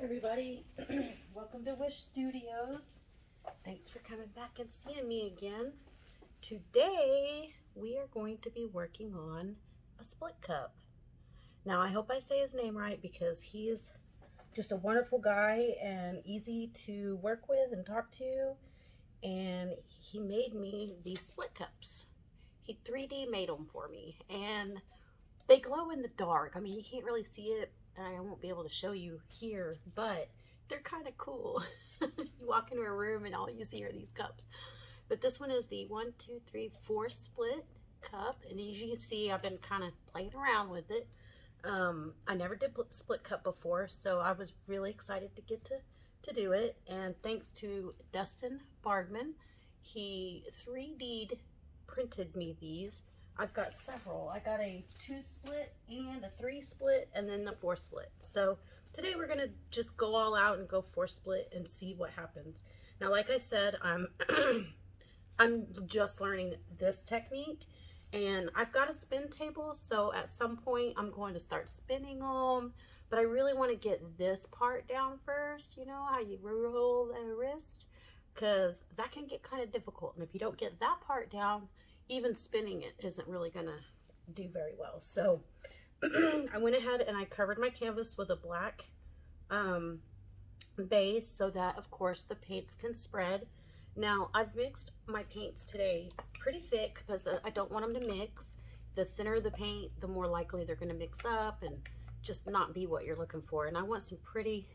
Everybody. Welcome to Wish Studios. Thanks for coming back and seeing me again. Today we are going to be working on a split cup. Now I hope I say his name right because he is just a wonderful guy and easy to work with and talk to, and he made me these split cups. He 3D made them for me, and they glow in the dark. I mean, you can't really see it, and I won't be able to show you here, but they're kind of cool. You walk into a room and all you see are these cups. But this one is the 1, 2, 3, 4 split cup, and as you can see, I've been kind of playing around with it. I never did split cup before, so I was really excited to get to do it. And thanks to Dustin Bardman, he 3D'd printed me these. I've got several. I got a 2 split and a 3 split and then the 4 split. So today we're gonna just go all out and go 4 split and see what happens. Now, like I said, I'm I'm just learning this technique, and I've got a spin table, so at some point I'm going to start spinning them, but I really want to get this part down first. You know how you roll the wrist, because that can get kind of difficult, and if you don't get that part down, even spinning it isn't really gonna do very well. So I went ahead and I covered my canvas with a black base so that of course the paints can spread. Now I've mixed my paints today pretty thick because I don't want them to mix. The thinner the paint, the more likely they're gonna mix up and just not be what you're looking for. And I want some pretty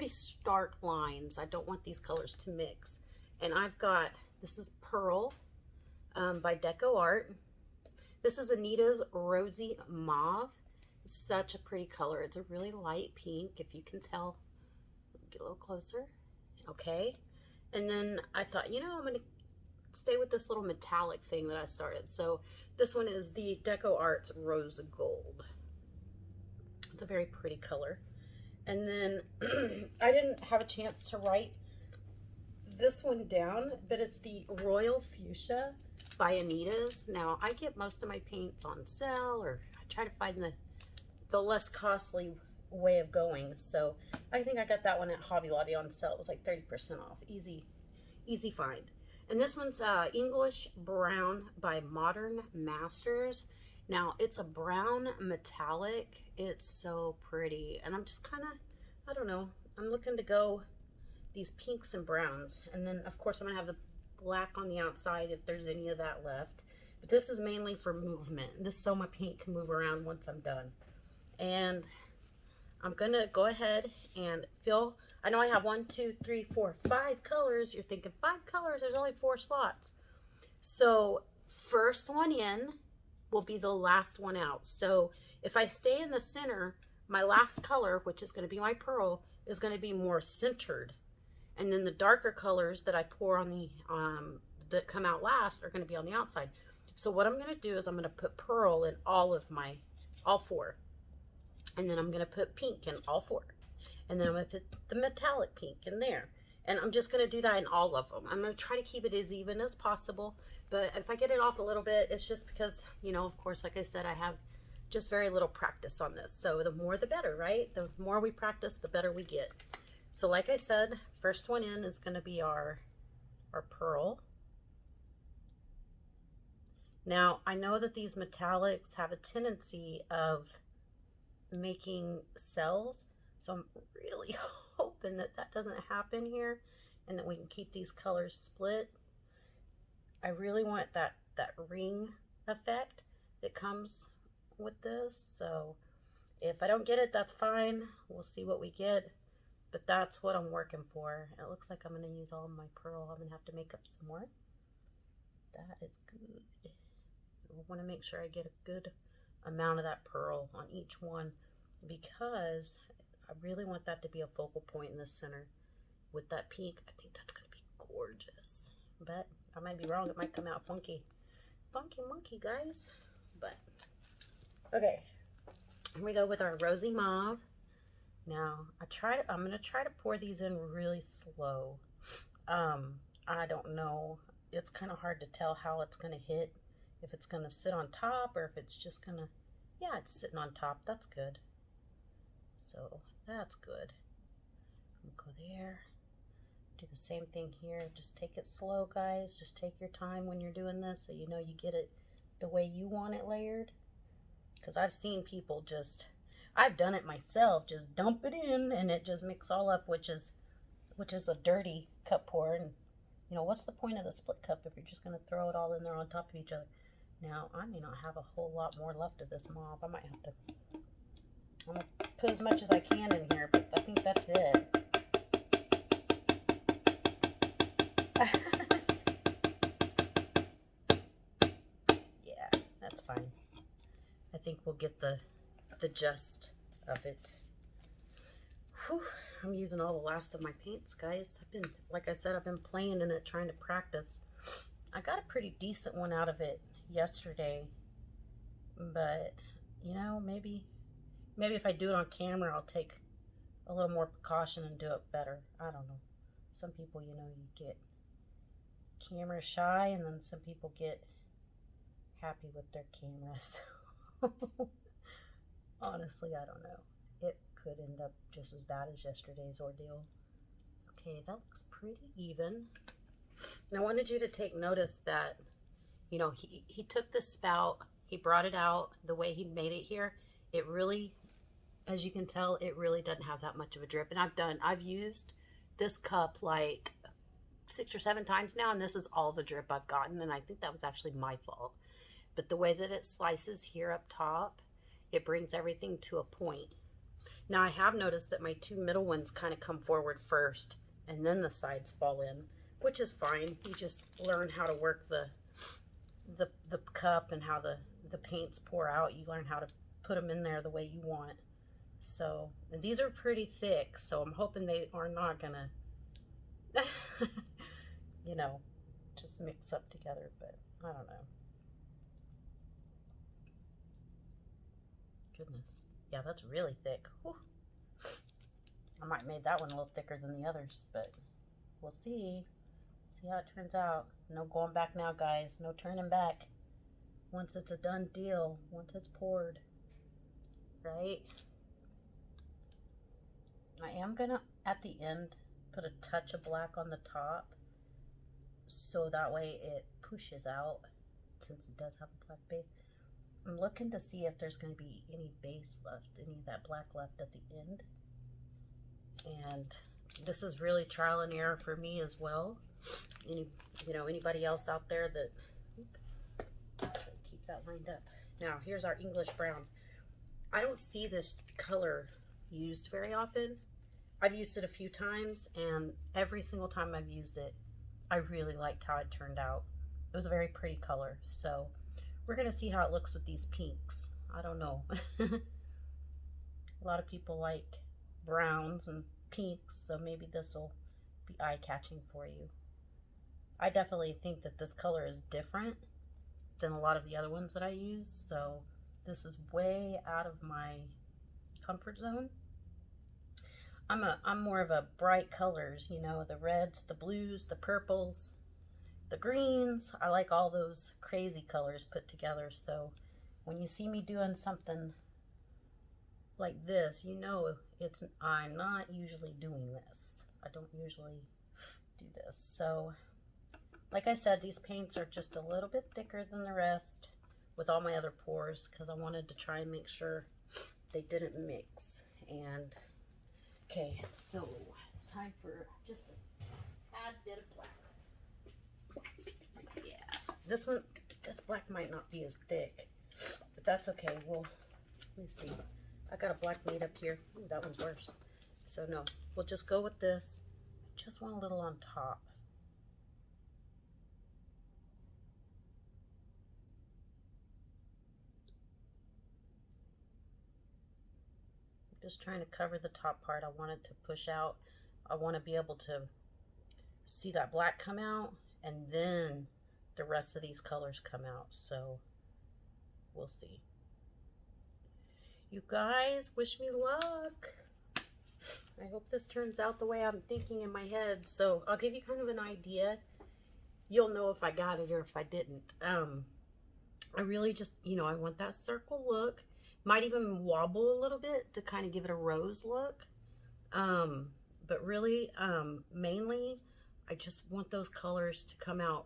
stark lines. I don't want these colors to mix. And I've got, this is Pearl by Deco Art. This is Anita's Rosy Mauve. It's such a pretty color. It's a really light pink, if you can tell. Get a little closer. Okay. And then I thought, you know, I'm going to stay with this little metallic thing that I started. So this one is the Deco Arts Rose Gold. It's a very pretty color. And then I didn't have a chance to write this one down, but it's the Royal Fuchsia by Anita's. Now I get most of my paints on sale, or I try to find the less costly way of going. So I think I got that one at Hobby Lobby on sale. It was like 30% off. Easy find. And this one's English Brown by Modern Masters. Now it's a brown metallic. It's so pretty, and I'm just kind of, I don't know, I'm looking to go these pinks and browns, and then of course I'm gonna have the black on the outside if there's any of that left. But this is mainly for movement. This is so my paint can move around once I'm done. And I'm gonna go ahead and fill. I know I have 1, 2, 3, 4, 5 colors. You're thinking 5 colors, there's only 4 slots. So first one in will be the last one out. So if I stay in the center, my last color, which is gonna be my pearl, is gonna be more centered. And then the darker colors that I pour on the, that come out last are gonna be on the outside. So what I'm gonna do is I'm gonna put pearl in all 4. And then I'm gonna put pink in all 4. And then I'm gonna put the metallic pink in there. And I'm just gonna do that in all of them. I'm gonna try to keep it as even as possible. But if I get it off a little bit, it's just because, you know, of course, like I said, I have just very little practice on this. So the more the better, right? The more we practice, the better we get. So like I said, first one in is gonna be our pearl. Now, I know that these metallics have a tendency of making cells, so I'm really hoping that that doesn't happen here and that we can keep these colors split. I really want that ring effect that comes with this, so if I don't get it, that's fine. We'll see what we get, but that's what I'm working for. It looks like I'm going to use all my pearl. I'm going to have to make up some more. That is good. I want to make sure I get a good amount of that pearl on each one, because I really want that to be a focal point in the center with that pink. I think that's going to be gorgeous, but I might be wrong. It might come out funky monkey, guys. But okay, here we go with our Rosy Mauve. Now I'm going to try to pour these in really slow. I don't know, it's kind of hard to tell how it's going to hit, if it's going to sit on top or if it's just going to, yeah, it's sitting on top. That's good. So that's good. Go there. Do the same thing here. Just take it slow, guys. Just take your time when you're doing this so you know you get it the way you want it layered. Because I've seen people just, I've done it myself, just dump it in and it just mix all up, which is a dirty cup pour. And you know, what's the point of the split cup if you're just going to throw it all in there on top of each other? Now, I may not have a whole lot more left of this mop. I might have to, I'm going to put as much as I can in here, but I think that's it. Yeah, that's fine. I think we'll get the gist of it. Whew, I'm using all the last of my paints, guys. I've been, like I said, I've been playing in it, trying to practice. I got a pretty decent one out of it yesterday, but you know, maybe if I do it on camera, I'll take a little more precaution and do it better. I don't know. Some people, you know, you get camera shy, and then some people get happy with their cameras. Honestly, I don't know. It could end up just as bad as yesterday's ordeal. Okay, that looks pretty even. And I wanted you to take notice that, you know, he took the spout, he brought it out the way he made it here. It really, as you can tell, it really doesn't have that much of a drip. And I've used this cup like 6 or 7 times now, and this is all the drip I've gotten, and I think that was actually my fault. But the way that it slices here up top, it brings everything to a point. Now I have noticed that my 2 middle ones kind of come forward first, and then the sides fall in, which is fine. You just learn how to work the cup and how the paints pour out. You learn how to put them in there the way you want. So these are pretty thick, so I'm hoping they are not gonna you know, just mix up together, but I don't know. Goodness. Yeah, that's really thick. Whew. I might have made that one a little thicker than the others, but we'll see. See how it turns out. No going back now, guys. No turning back. Once it's a done deal, once it's poured, right? I am gonna, at the end, put a touch of black on the top, so that way it pushes out, since it does have a black base. I'm looking to see if there's going to be any base left, any of that black left at the end. And this is really trial and error for me as well. Anybody else out there that, keep that lined up. Now, here's our English brown. I don't see this color used very often. I've used it a few times, and every single time I've used it, I really liked how it turned out. It was a very pretty color, so we're going to see how it looks with these pinks. I don't know. A lot of people like browns and pinks, so maybe this will be eye-catching for you. I definitely think that this color is different than a lot of the other ones that I use, so this is way out of my comfort zone. I'm more of a bright colors, you know, the reds, the blues, the purples, the greens. I like all those crazy colors put together, so when you see me doing something like this, you know I'm not usually doing this. I don't usually do this. So like I said, these paints are just a little bit thicker than the rest with all my other pours, because I wanted to try and make sure they didn't mix. And okay, so time for just a tad bit of black. Yeah, this black might not be as thick, but that's okay. Well, let me see. I got a black made up here. Ooh, that one's worse. So no, we'll just go with this. Just want a little on top. Just trying to cover the top part. I want it to push out. I want to be able to see that black come out, and then the rest of these colors come out. So we'll see. You guys, wish me luck. I hope this turns out the way I'm thinking in my head. So I'll give you kind of an idea. You'll know if I got it or if I didn't. I really just, I want that circle look. Might even wobble a little bit to kind of give it a rose look. but really, mainly, I just want those colors to come out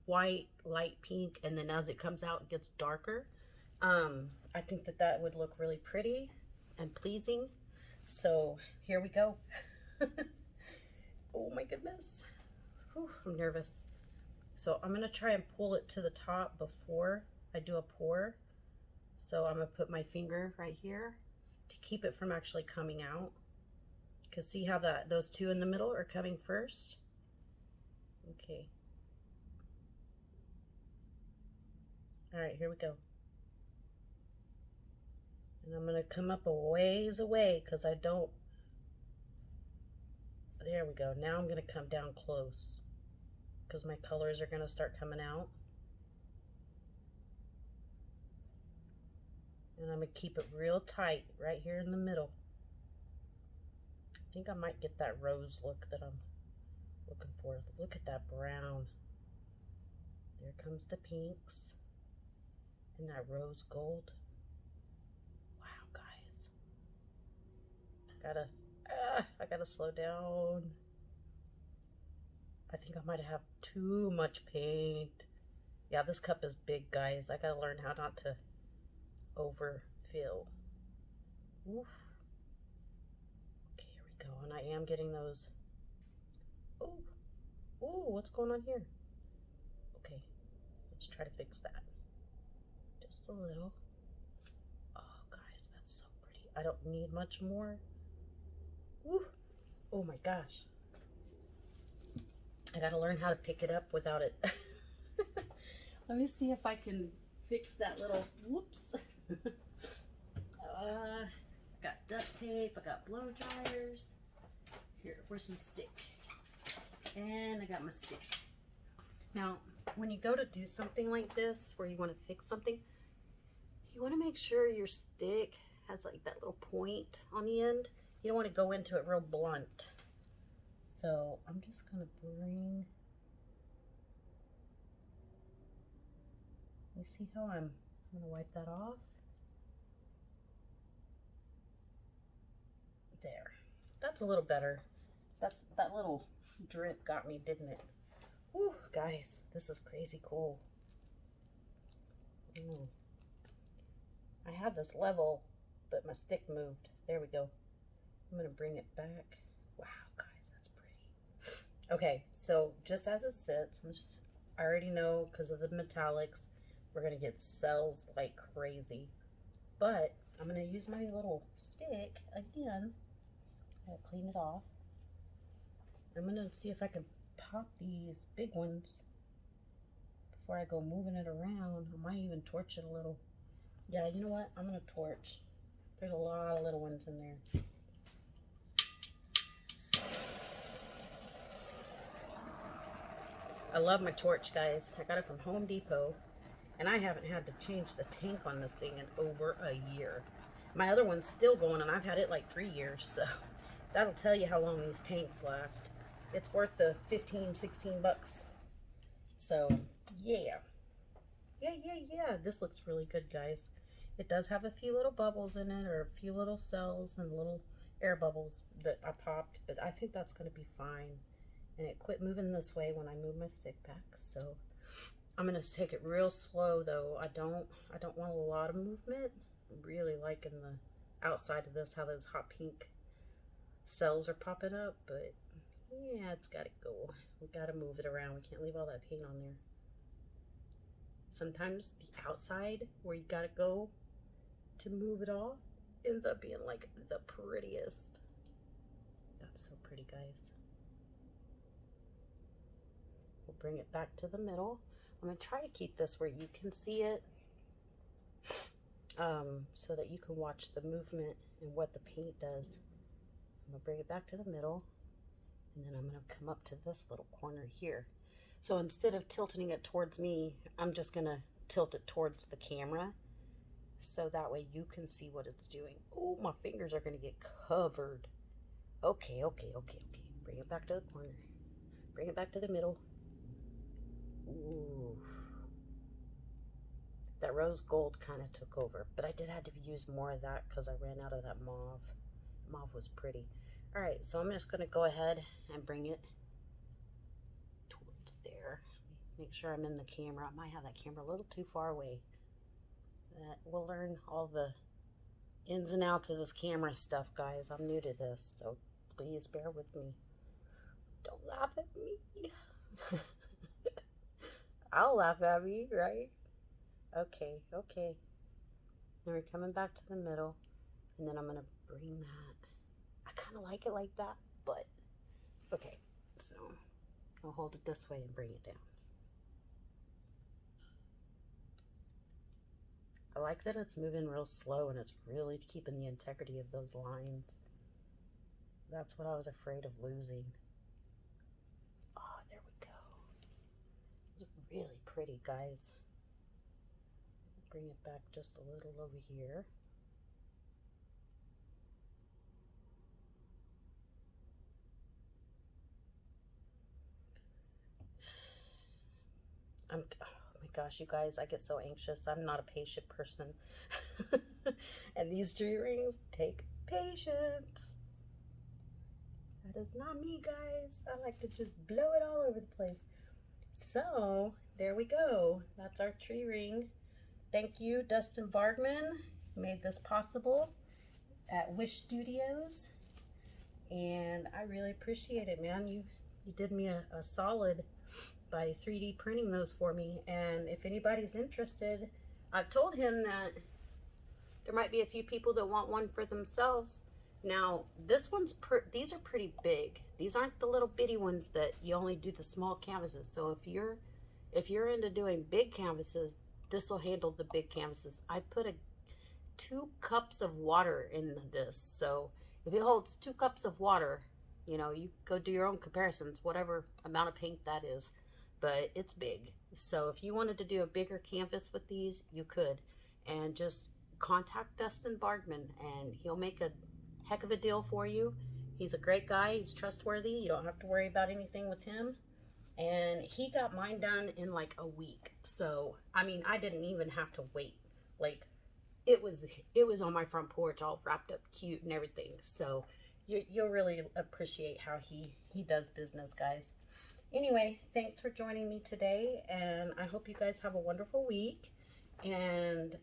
white, light pink, and then as it comes out, it gets darker. I think that that would look really pretty and pleasing. So here we go. Oh my goodness. Whew, I'm nervous. So I'm gonna try and pull it to the top before I do a pour. So I'm gonna put my finger right here to keep it from actually coming out. Cause see how those two in the middle are coming first? Okay. All right, here we go. And I'm gonna come up a ways away because I don't, there we go. Now I'm gonna come down close because my colors are gonna start coming out. And I'm gonna keep it real tight right here in the middle. I think I might get that rose look that I'm looking for. Look at that brown. There comes the pinks and that rose gold. Wow, guys. I gotta slow down. I think I might have too much paint. Yeah, this cup is big, guys. I gotta learn how not to overfill. Oof. Okay, here we go. And I am getting those. Oh, oh, what's going on here? Okay, let's try to fix that. Just a little. Oh, guys, that's so pretty. I don't need much more. Ooh. Oh my gosh. I gotta learn how to pick it up without it. Let me see if I can fix that little, whoops. I got duct tape, I got blow dryers. Here, where's my stick? And I got my stick. Now, when you go to do something like this, where you want to fix something, you want to make sure your stick has like that little point on the end. You don't want to go into it real blunt. So I'm just gonna bring, you see how I'm gonna wipe that off. There, that's a little better. That little drip got me, didn't it? Whew, guys, this is crazy cool. I had this level, but my stick moved. There we go. I'm gonna bring it back. Wow, guys, that's pretty. Okay, so just as it sits, I already know because of the metallics, we're gonna get cells like crazy. But I'm gonna use my little stick again. I'll clean it off. I'm gonna see if I can pop these big ones before I go moving it around. I might even torch it a little. Yeah, you know what? I'm gonna torch. There's a lot of little ones in there. I love my torch, guys. I got it from Home Depot, and I haven't had to change the tank on this thing in over a year. My other one's still going, and I've had it like 3 years, so that'll tell you how long these tanks last. It's worth the 15, 16 bucks. So, yeah. Yeah. This looks really good, guys. It does have a few little bubbles in it, or a few little cells and little air bubbles that I popped, but I think that's going to be fine. And it quit moving this way when I move my stick back, so I'm going to take it real slow, though. I don't want a lot of movement. I'm really liking the outside of this, how those hot pink cells are popping up, but yeah, it's got to go. We got to move it around. We can't leave all that paint on there. Sometimes the outside where you got to go to move it off ends up being like the prettiest. That's so pretty, guys. We'll bring it back to the middle. I'm going to try to keep this where you can see it, so that you can watch the movement and what the paint does. I'm going to bring it back to the middle, and then I'm going to come up to this little corner here. So instead of tilting it towards me, I'm just going to tilt it towards the camera, so that way you can see what it's doing. Oh, my fingers are going to get covered. Okay. Bring it back to the corner. Bring it back to the middle. Ooh. That rose gold kind of took over, but I did have to use more of that because I ran out of that mauve. Mauve was pretty. All right, so I'm just gonna go ahead and bring it towards there. Make sure I'm in the camera. I might have that camera a little too far away. We'll learn all the ins and outs of this camera stuff, guys. I'm new to this, so please bear with me. Don't laugh at me. I'll laugh at me, right? Okay, okay. Now we're coming back to the middle, and then I'm gonna bring that. I kind of like it like that, but okay. So I'll hold it this way and bring it down. I like that it's moving real slow and it's really keeping the integrity of those lines. That's what I was afraid of losing. Oh, there we go. It's really pretty, guys. Bring it back just a little over here. Oh my gosh, you guys, I get so anxious. I'm not a patient person. And these tree rings take patience. That is not me, guys. I like to just blow it all over the place. So, there we go. That's our tree ring. Thank you, Dustin Bargman. Made this possible at Wish Studios. And I really appreciate it, man. You did me a solid by 3D printing those for me. And if anybody's interested, I've told him that there might be a few people that want one for themselves. Now, these are pretty big. These aren't the little bitty ones that you only do the small canvases. So if you're into doing big canvases, this will handle the big canvases. I put 2 cups of water in this. So if it holds 2 cups of water, you know, you go do your own comparisons, whatever amount of paint that is. But it's big. So if you wanted to do a bigger canvas with these, you could. And just contact Dustin Bargman and he'll make a heck of a deal for you. He's a great guy. He's trustworthy. You don't have to worry about anything with him. And he got mine done in like a week. So, I mean, I didn't even have to wait. Like, it was on my front porch all wrapped up cute and everything. So, you'll really appreciate how he does business, guys. Anyway, thanks for joining me today, and I hope you guys have a wonderful week, and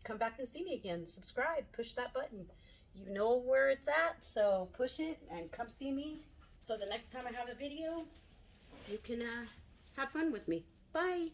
come back and see me again. Subscribe, push that button. You know where it's at, so push it and come see me. So the next time I have a video, you can have fun with me. Bye.